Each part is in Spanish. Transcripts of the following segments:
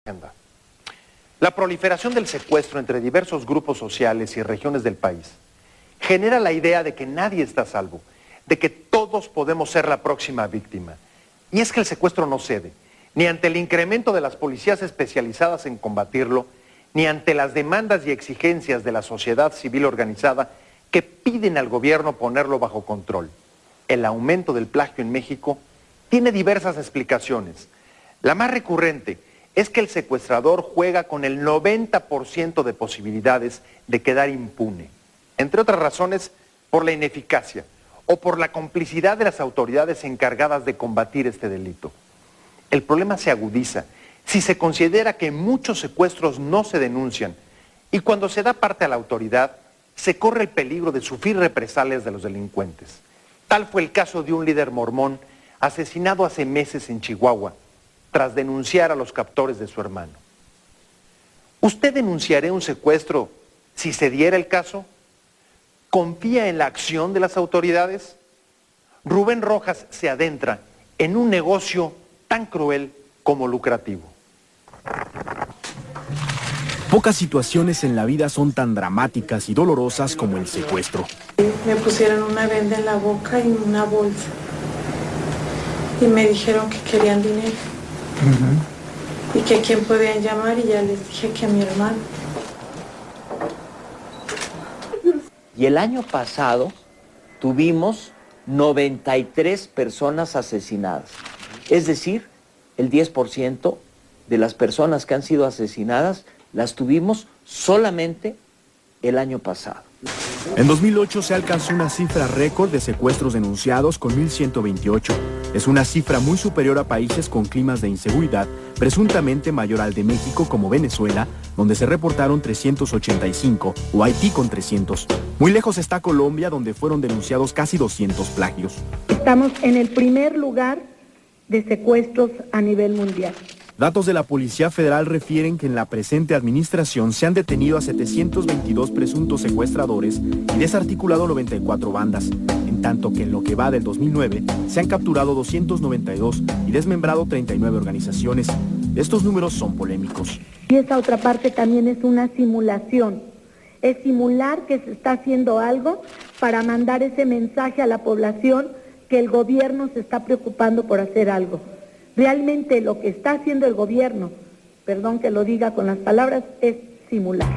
agenda. La proliferación del secuestro entre diversos grupos sociales y regiones del país genera la idea de que nadie está a salvo, de que todos podemos ser la próxima víctima. Y es que el secuestro no cede, ni ante el incremento de las policías especializadas en combatirlo, ni ante las demandas y exigencias de la sociedad civil organizada que piden al gobierno ponerlo bajo control. El aumento del plagio en México tiene diversas explicaciones. La más recurrente es que el secuestrador juega con el 90% de posibilidades de quedar impune, entre otras razones por la ineficacia o por la complicidad de las autoridades encargadas de combatir este delito. El problema se agudiza si se considera que muchos secuestros no se denuncian y cuando se da parte a la autoridad se corre el peligro de sufrir represalias de los delincuentes. Tal fue el caso de un líder mormón asesinado hace meses en Chihuahua, tras denunciar a los captores de su hermano. ¿Usted denunciaría un secuestro si se diera el caso? ¿Confía en la acción de las autoridades? Rubén Rojas se adentra en un negocio tan cruel como lucrativo. Pocas situaciones en la vida son tan dramáticas y dolorosas como el secuestro. Me pusieron una venda en la boca y una bolsa. Y me dijeron que querían dinero. Y que a quién podían llamar y ya les dije que a mi hermano. Y el año pasado tuvimos 93 personas asesinadas. Es decir, el 10% de las personas que han sido asesinadas las tuvimos solamente el año pasado. En 2008 se alcanzó una cifra récord de secuestros denunciados con 1.128. Es una cifra muy superior a países con climas de inseguridad, presuntamente mayor al de México como Venezuela, donde se reportaron 385, o Haití con 300. Muy lejos está Colombia, donde fueron denunciados casi 200 plagios. Estamos en el primer lugar de secuestros a nivel mundial. Datos de la Policía Federal refieren que en la presente administración se han detenido a 722 presuntos secuestradores y desarticulado 94 bandas, en tanto que en lo que va del 2009 se han capturado 292 y desmembrado 39 organizaciones. Estos números son polémicos. Y esa otra parte también es una simulación. Es simular que se está haciendo algo para mandar ese mensaje a la población que el gobierno se está preocupando por hacer algo. Realmente lo que está haciendo el gobierno, perdón que lo diga con las palabras, es simular.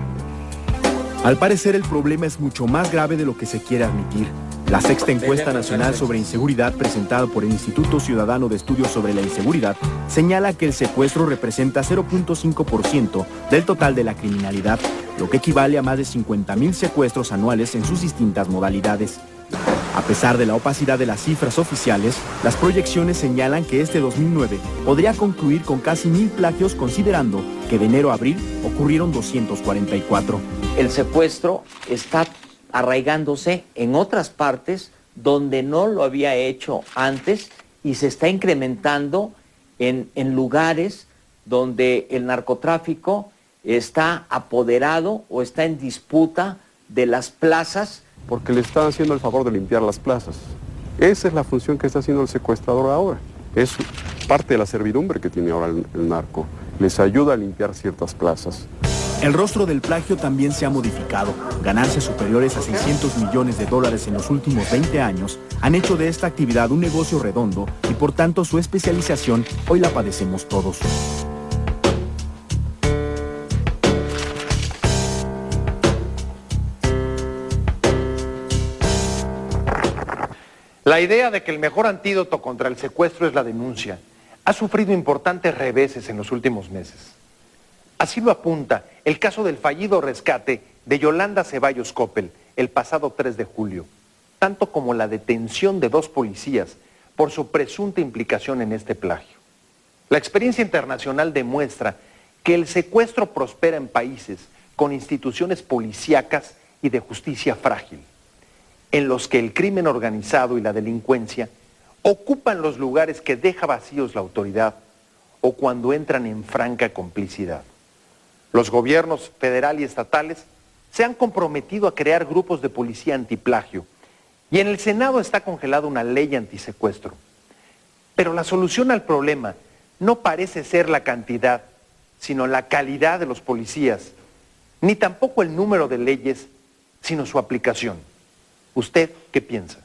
Al parecer el problema es mucho más grave de lo que se quiere admitir. La sexta encuesta nacional sobre inseguridad presentada por el Instituto Ciudadano de Estudios sobre la Inseguridad señala que el secuestro representa 0.5% del total de la criminalidad, lo que equivale a más de 50,000 secuestros anuales en sus distintas modalidades. A pesar de la opacidad de las cifras oficiales, las proyecciones señalan que este 2009 podría concluir con casi 1,000 plagios, considerando que de enero a abril ocurrieron 244. El secuestro está arraigándose en otras partes donde no lo había hecho antes y se está incrementando en lugares donde el narcotráfico está apoderado o está en disputa de las plazas. Porque le están haciendo el favor de limpiar las plazas. Esa es la función que está haciendo el secuestrador ahora. Es parte de la servidumbre que tiene ahora el narco. Les ayuda a limpiar ciertas plazas. El rostro del plagio también se ha modificado. Ganancias superiores a $600 millones en los últimos 20 años han hecho de esta actividad un negocio redondo y por tanto su especialización hoy la padecemos todos. La idea de que el mejor antídoto contra el secuestro es la denuncia ha sufrido importantes reveses en los últimos meses. Así lo apunta el caso del fallido rescate de Yolanda Ceballos Coppel el pasado 3 de julio, tanto como la detención de 2 policías por su presunta implicación en este plagio. La experiencia internacional demuestra que el secuestro prospera en países con instituciones policíacas y de justicia frágil, en los que el crimen organizado y la delincuencia ocupan los lugares que deja vacíos la autoridad o cuando entran en franca complicidad. Los gobiernos federal y estatales se han comprometido a crear grupos de policía antiplagio y en el Senado está congelada una ley antisecuestro. Pero la solución al problema no parece ser la cantidad, sino la calidad de los policías, ni tampoco el número de leyes, sino su aplicación. ¿Usted qué piensa?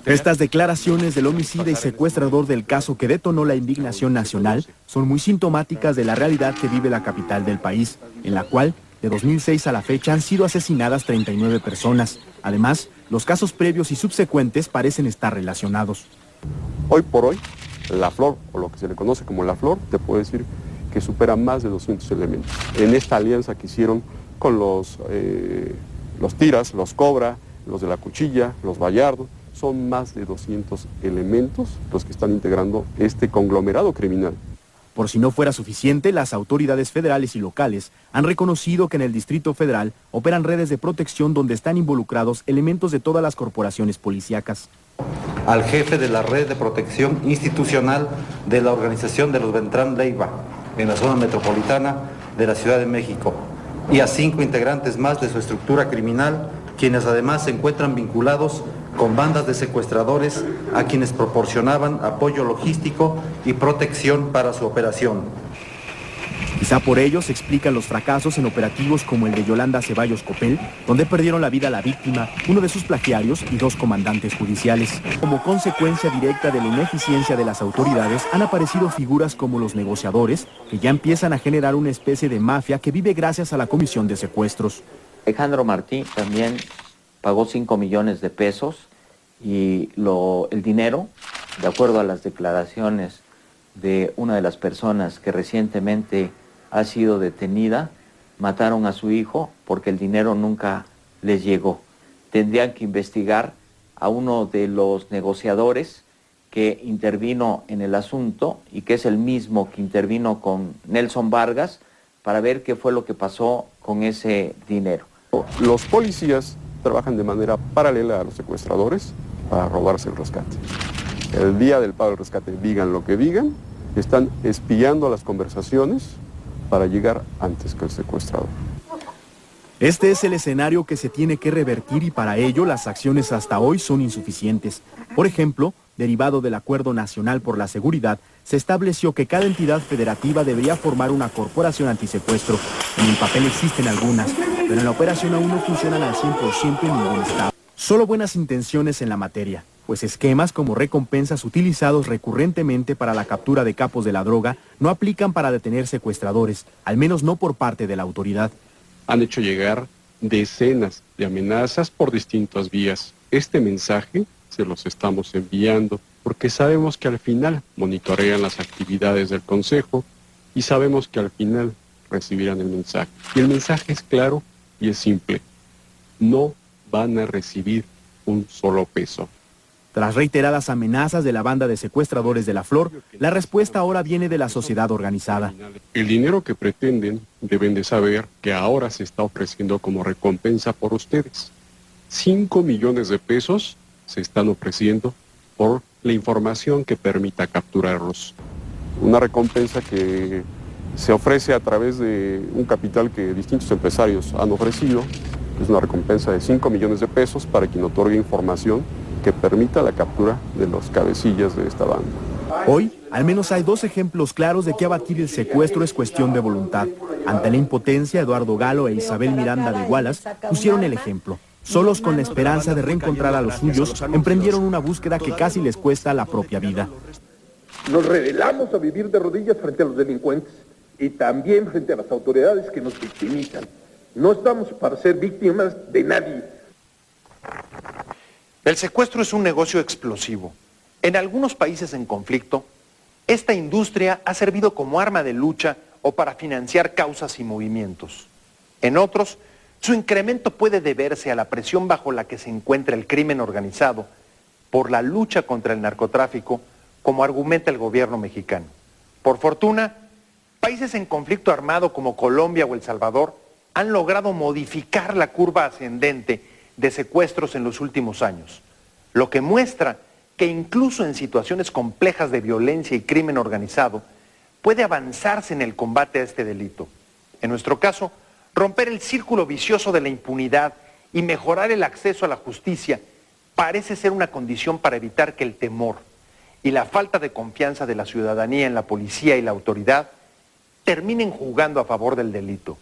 Estas declaraciones del homicida y secuestrador del caso que detonó la indignación nacional son muy sintomáticas de la realidad que vive la capital del país, en la cual, de 2006 a la fecha, han sido asesinadas 39 personas. Además, los casos previos y subsecuentes parecen estar relacionados. Hoy por hoy, la Flor, o lo que se le conoce como la Flor, te puedo decir que supera más de 200 elementos. En esta alianza que hicieron con los Tiras, los Cobra, los de la Cuchilla, los Vallardo, son más de 200 elementos los que están integrando este conglomerado criminal. Por si no fuera suficiente, las autoridades federales y locales han reconocido que en el Distrito Federal operan redes de protección donde están involucrados elementos de todas las corporaciones policíacas. Al jefe de la red de protección institucional de la organización de los Beltrán Leiva, en la zona metropolitana de la Ciudad de México, y a 5 integrantes más de su estructura criminal, quienes además se encuentran vinculados con bandas de secuestradores a quienes proporcionaban apoyo logístico y protección para su operación. Quizá por ello se explican los fracasos en operativos como el de Yolanda Ceballos Copel, donde perdieron la vida la víctima, uno de sus plagiarios y 2 comandantes judiciales. Como consecuencia directa de la ineficiencia de las autoridades, han aparecido figuras como los negociadores, que ya empiezan a generar una especie de mafia que vive gracias a la comisión de secuestros. Alejandro Martí también pagó 5 millones de pesos y el dinero, de acuerdo a las declaraciones de una de las personas que recientemente ha sido detenida, mataron a su hijo porque el dinero nunca les llegó. Tendrían que investigar a uno de los negociadores que intervino en el asunto y que es el mismo que intervino con Nelson Vargas para ver qué fue lo que pasó con ese dinero. Los policías trabajan de manera paralela a los secuestradores para robarse el rescate. El día del pago del rescate, digan lo que digan, están espiando las conversaciones para llegar antes que el secuestrador. Este es el escenario que se tiene que revertir y para ello las acciones hasta hoy son insuficientes. Por ejemplo, derivado del Acuerdo Nacional por la Seguridad, se estableció que cada entidad federativa debería formar una corporación antisecuestro. En el papel existen algunas, pero en la operación aún no funcionan al 100% en ningún estado. Solo buenas intenciones en la materia, pues esquemas como recompensas utilizados recurrentemente para la captura de capos de la droga no aplican para detener secuestradores, al menos no por parte de la autoridad. Han hecho llegar decenas de amenazas por distintas vías. Este mensaje se los estamos enviando porque sabemos que al final monitorean las actividades del Consejo y sabemos que al final recibirán el mensaje. Y el mensaje es claro y es simple. No van a recibir un solo peso. Tras reiteradas amenazas de la banda de secuestradores de la Flor, la respuesta ahora viene de la sociedad organizada. El dinero que pretenden deben de saber que ahora se está ofreciendo como recompensa por ustedes. 5 millones de pesos se están ofreciendo por la información que permita capturarlos. Una recompensa que se ofrece a través de un capital que distintos empresarios han ofrecido. Es una recompensa de 5 millones de pesos para quien otorgue información que permita la captura de los cabecillas de esta banda. Hoy, al menos hay 2 ejemplos claros de que abatir el secuestro es cuestión de voluntad. Ante la impotencia, Eduardo Galo e Isabel Miranda de Wallace pusieron el ejemplo. Solos con la esperanza de reencontrar a los suyos, emprendieron una búsqueda que casi les cuesta la propia vida. Nos rebelamos a vivir de rodillas frente a los delincuentes y también frente a las autoridades que nos victimizan. No estamos para ser víctimas de nadie. El secuestro es un negocio explosivo. En algunos países en conflicto, esta industria ha servido como arma de lucha o para financiar causas y movimientos. En otros, su incremento puede deberse a la presión bajo la que se encuentra el crimen organizado por la lucha contra el narcotráfico, como argumenta el gobierno mexicano. Por fortuna, países en conflicto armado como Colombia o El Salvador han logrado modificar la curva ascendente de secuestros en los últimos años, lo que muestra que incluso en situaciones complejas de violencia y crimen organizado puede avanzarse en el combate a este delito. En nuestro caso, romper el círculo vicioso de la impunidad y mejorar el acceso a la justicia parece ser una condición para evitar que el temor y la falta de confianza de la ciudadanía en la policía y la autoridad terminen jugando a favor del delito.